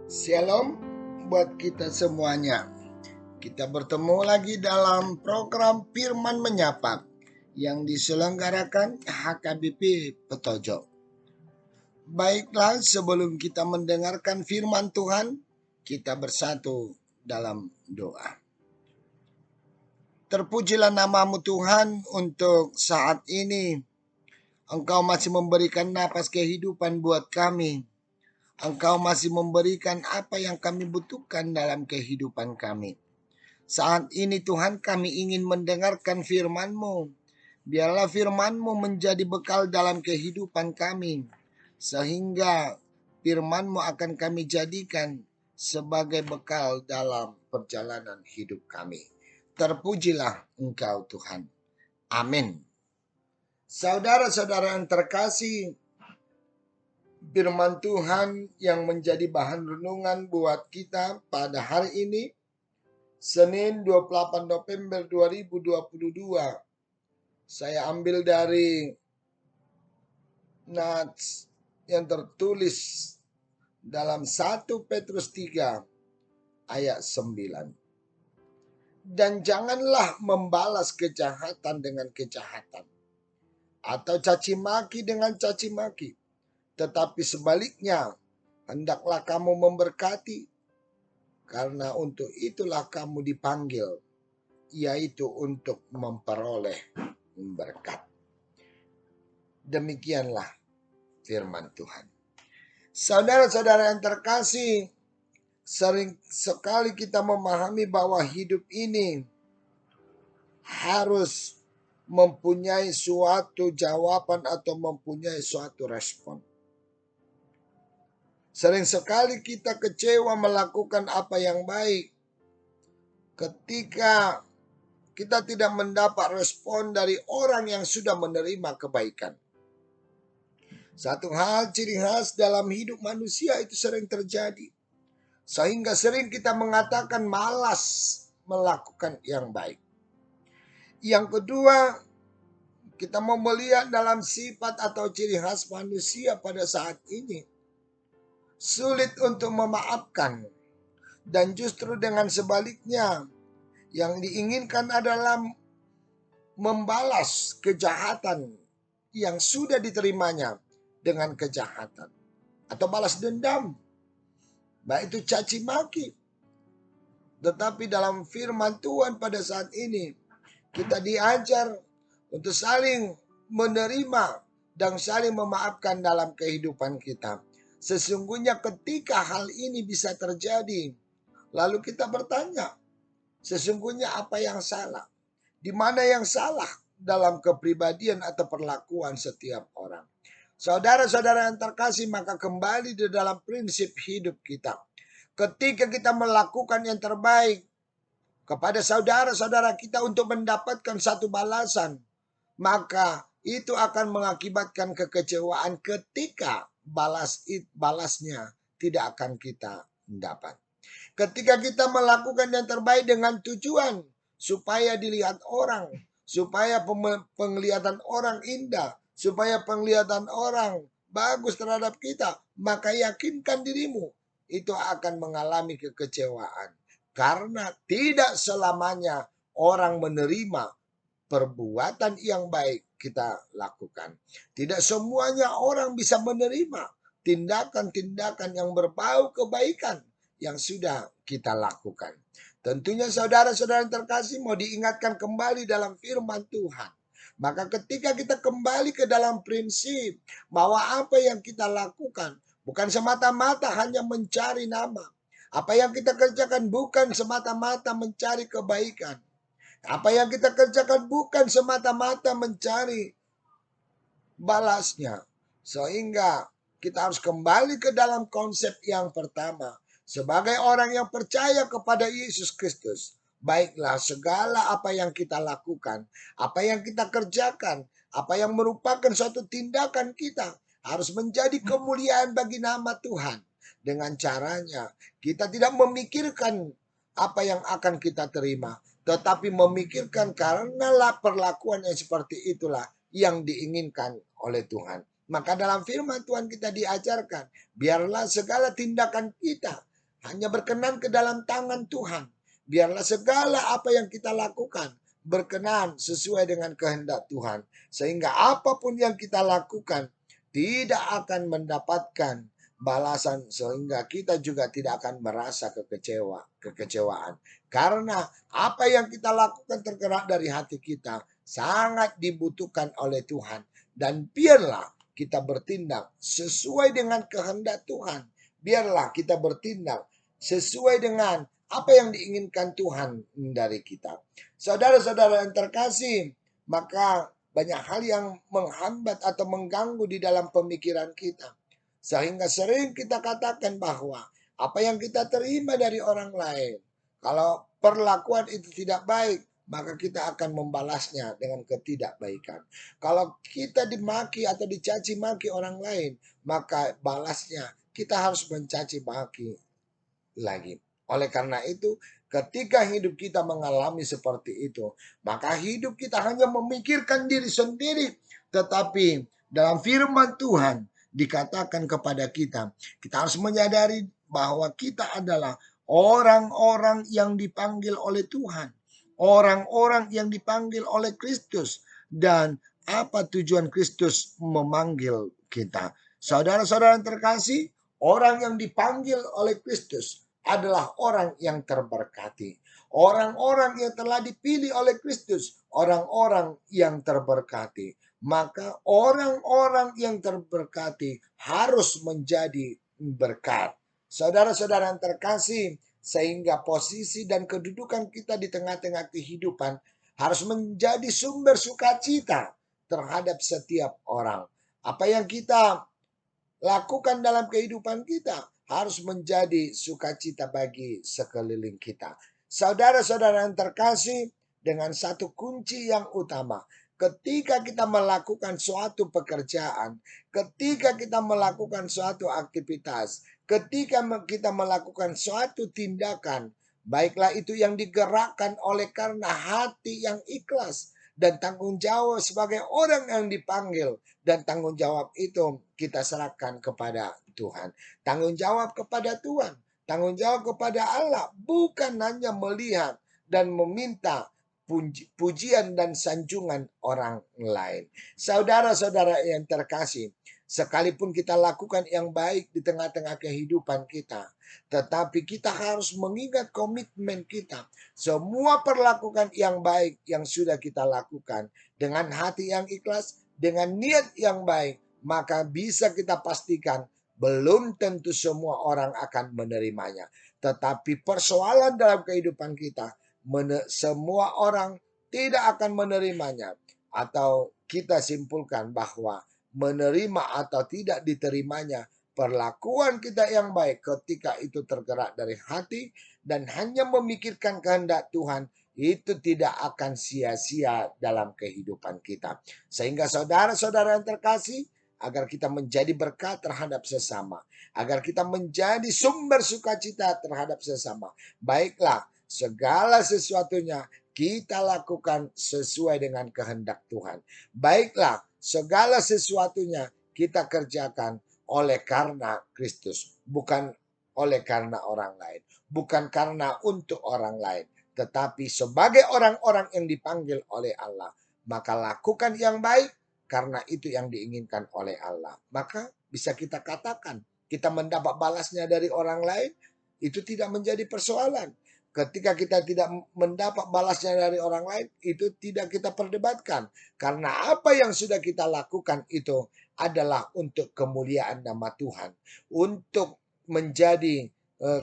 Shalom buat kita semuanya. Kita bertemu lagi dalam program Firman Menyapa yang diselenggarakan HKBP Petojo. Baiklah, sebelum kita mendengarkan firman Tuhan, kita bersatu dalam doa. Terpujilah namamu Tuhan untuk saat ini. Engkau masih memberikan napas kehidupan buat kami. Engkau masih memberikan apa yang kami butuhkan dalam kehidupan kami. Saat ini Tuhan, kami ingin mendengarkan firman-Mu. Biarlah firman-Mu menjadi bekal dalam kehidupan kami. Sehingga firman-Mu akan kami jadikan sebagai bekal dalam perjalanan hidup kami. Terpujilah Engkau Tuhan. Amin. Saudara-saudara yang terkasih, firman Tuhan yang menjadi bahan renungan buat kita pada hari ini, Senin 28 November 2022. Saya ambil dari nats yang tertulis dalam 1 Petrus 3 ayat 9. Dan janganlah membalas kejahatan dengan kejahatan, atau caci maki dengan caci maki. Tetapi sebaliknya, hendaklah kamu memberkati, karena untuk itulah kamu dipanggil, yaitu untuk memperoleh berkat. Demikianlah firman Tuhan. Saudara-saudara yang terkasih, sering sekali kita memahami bahwa hidup ini harus mempunyai suatu jawaban atau mempunyai suatu respon. Sering sekali kita kecewa melakukan apa yang baik ketika kita tidak mendapat respon dari orang yang sudah menerima kebaikan. Satu hal ciri khas dalam hidup manusia itu sering terjadi. Sehingga sering kita mengatakan malas melakukan yang baik. Yang kedua, kita mau melihat dalam sifat atau ciri khas manusia pada saat ini. Sulit untuk memaafkan, dan justru dengan sebaliknya yang diinginkan adalah membalas kejahatan yang sudah diterimanya dengan kejahatan atau balas dendam, baik itu caci maki. Tetapi dalam firman Tuhan pada saat ini kita diajar untuk saling menerima dan saling memaafkan dalam kehidupan kita. Sesungguhnya ketika hal ini bisa terjadi, lalu kita bertanya, sesungguhnya apa yang salah? Di mana yang salah dalam kepribadian atau perlakuan setiap orang? Saudara-saudara yang terkasih, maka kembali di dalam prinsip hidup kita. Ketika kita melakukan yang terbaik kepada saudara-saudara kita untuk mendapatkan satu balasan, maka itu akan mengakibatkan kekecewaan ketika balasnya tidak akan kita dapat. Ketika kita melakukan yang terbaik dengan tujuan supaya dilihat orang, supaya penglihatan orang indah, supaya penglihatan orang bagus terhadap kita, maka yakinkan dirimu itu akan mengalami kekecewaan. Karena tidak selamanya orang menerima perbuatan yang baik kita lakukan. Tidak semuanya orang bisa menerima tindakan-tindakan yang berbau kebaikan yang sudah kita lakukan. Tentunya saudara-saudara yang terkasih mau diingatkan kembali dalam firman Tuhan. Maka ketika kita kembali ke dalam prinsip bahwa apa yang kita lakukan bukan semata-mata hanya mencari nama. Apa yang kita kerjakan bukan semata-mata mencari kebaikan. Apa yang kita kerjakan bukan semata-mata mencari balasnya. Sehingga kita harus kembali ke dalam konsep yang pertama. Sebagai orang yang percaya kepada Yesus Kristus, baiklah segala apa yang kita lakukan, apa yang kita kerjakan, apa yang merupakan suatu tindakan kita, harus menjadi kemuliaan bagi nama Tuhan. Dengan caranya, kita tidak memikirkan apa yang akan kita terima, tetapi memikirkan karena perlakuan yang seperti itulah yang diinginkan oleh Tuhan. Maka dalam firman Tuhan kita diajarkan, biarlah segala tindakan kita hanya berkenan ke dalam tangan Tuhan. Biarlah segala apa yang kita lakukan berkenan sesuai dengan kehendak Tuhan. Sehingga apapun yang kita lakukan tidak akan mendapatkan balasan, sehingga kita juga tidak akan merasa kekecewaan. Karena apa yang kita lakukan tergerak dari hati kita sangat dibutuhkan oleh Tuhan. Dan biarlah kita bertindak sesuai dengan kehendak Tuhan. Biarlah kita bertindak sesuai dengan apa yang diinginkan Tuhan dari kita. Saudara-saudara yang terkasih, maka banyak hal yang menghambat atau mengganggu di dalam pemikiran kita. Sehingga sering kita katakan bahwa apa yang kita terima dari orang lain, kalau perlakuan itu tidak baik, maka kita akan membalasnya dengan ketidakbaikan. Kalau kita dimaki atau dicaci maki orang lain, maka balasnya kita harus mencaci maki lagi. Oleh karena itu, ketika hidup kita mengalami seperti itu, maka hidup kita hanya memikirkan diri sendiri. Tetapi dalam firman Tuhan dikatakan kepada kita, kita harus menyadari bahwa kita adalah orang-orang yang dipanggil oleh Tuhan. Orang-orang yang dipanggil oleh Kristus. Dan apa tujuan Kristus memanggil kita? Saudara-saudara yang terkasih, orang yang dipanggil oleh Kristus adalah orang yang terberkati. Orang-orang yang telah dipilih oleh Kristus, orang-orang yang terberkati. Maka orang-orang yang terberkati harus menjadi berkat. Saudara-saudara yang terkasih, sehingga posisi dan kedudukan kita di tengah-tengah kehidupan harus menjadi sumber sukacita terhadap setiap orang. Apa yang kita lakukan dalam kehidupan kita harus menjadi sukacita bagi sekeliling kita. Saudara-saudara yang terkasih, dengan satu kunci yang utama, ketika kita melakukan suatu pekerjaan, ketika kita melakukan suatu aktivitas, ketika kita melakukan suatu tindakan, baiklah itu yang digerakkan oleh karena hati yang ikhlas dan tanggung jawab sebagai orang yang dipanggil. Dan tanggung jawab itu kita serahkan kepada Tuhan. Tanggung jawab kepada Tuhan. Tanggung jawab kepada Allah. Bukan hanya melihat dan meminta pujian dan sanjungan orang lain. Saudara-saudara yang terkasih, sekalipun kita lakukan yang baik di tengah-tengah kehidupan kita, tetapi kita harus mengingat komitmen kita. Semua perlakukan yang baik yang sudah kita lakukan dengan hati yang ikhlas, dengan niat yang baik, maka bisa kita pastikan belum tentu semua orang akan menerimanya. Tetapi persoalan dalam kehidupan kita, semua orang tidak akan menerimanya. Atau kita simpulkan bahwa menerima atau tidak diterimanya perlakuan kita yang baik ketika itu tergerak dari hati dan hanya memikirkan kehendak Tuhan, itu tidak akan sia-sia dalam kehidupan kita. Sehingga saudara-saudara yang terkasih, agar kita menjadi berkat terhadap sesama, agar kita menjadi sumber sukacita terhadap sesama. Baiklah, segala sesuatunya kita lakukan sesuai dengan kehendak Tuhan. Baiklah, segala sesuatunya kita kerjakan oleh karena Kristus, bukan oleh karena orang lain, bukan karena untuk orang lain, tetapi sebagai orang-orang yang dipanggil oleh Allah. Maka lakukan yang baik karena itu yang diinginkan oleh Allah. Maka bisa kita katakan kita mendapat balasnya dari orang lain, itu tidak menjadi persoalan. Ketika kita tidak mendapat balasnya dari orang lain, itu tidak kita perdebatkan. Karena apa yang sudah kita lakukan itu adalah untuk kemuliaan nama Tuhan. Untuk menjadi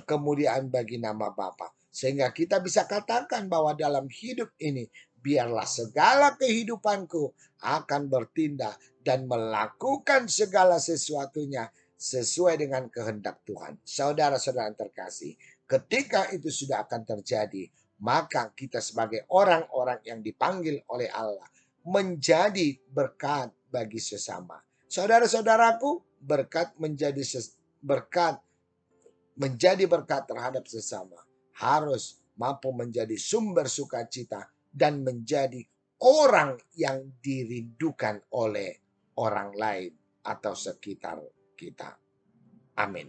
kemuliaan bagi nama Bapa. Sehingga kita bisa katakan bahwa dalam hidup ini, biarlah segala kehidupanku akan bertindak dan melakukan segala sesuatunya sesuai dengan kehendak Tuhan. Saudara-saudara yang terkasih, ketika itu sudah akan terjadi, maka kita sebagai orang-orang yang dipanggil oleh Allah menjadi berkat bagi sesama. Saudara-saudaraku, menjadi berkat terhadap sesama harus mampu menjadi sumber sukacita dan menjadi orang yang dirindukan oleh orang lain atau sekitar kita. Amin.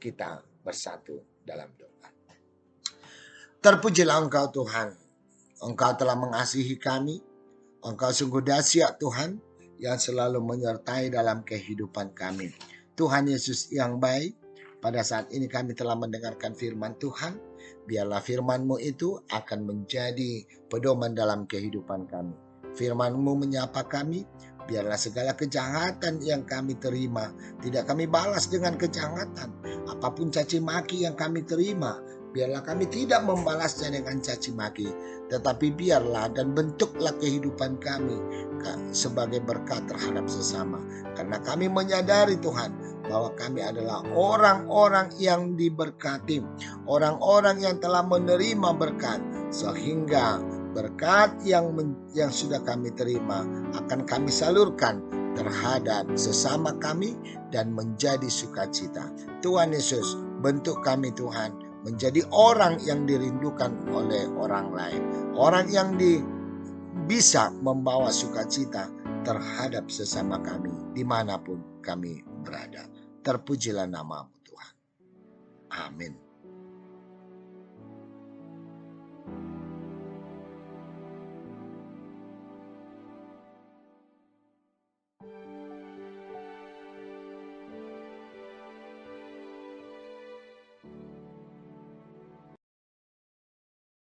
Kita bersatu. dalam doa. Terpujilah Engkau Tuhan. Engkau telah mengasihi kami. Engkau sungguh dahsyat Tuhan yang selalu menyertai dalam kehidupan kami. Tuhan Yesus yang baik, pada saat ini kami telah mendengarkan firman Tuhan. Biarlah firman-Mu itu akan menjadi pedoman dalam kehidupan kami. Firman-Mu menyapa kami. Biarlah segala kejahatan yang kami terima tidak kami balas dengan kejahatan. Apapun caci maki yang kami terima, biarlah kami tidak membalasnya dengan caci maki, tetapi biarlah dan bentuklah kehidupan kami sebagai berkat terhadap sesama. Karena kami menyadari Tuhan bahwa kami adalah orang-orang yang diberkati, orang-orang yang telah menerima berkat, sehingga berkat yang sudah kami terima akan kami salurkan terhadap sesama kami dan menjadi sukacita. Tuhan Yesus, bentuk kami Tuhan menjadi orang yang dirindukan oleh orang lain, orang yang bisa membawa sukacita terhadap sesama kami dimanapun kami berada. Terpujilah nama-Mu Tuhan. Amin.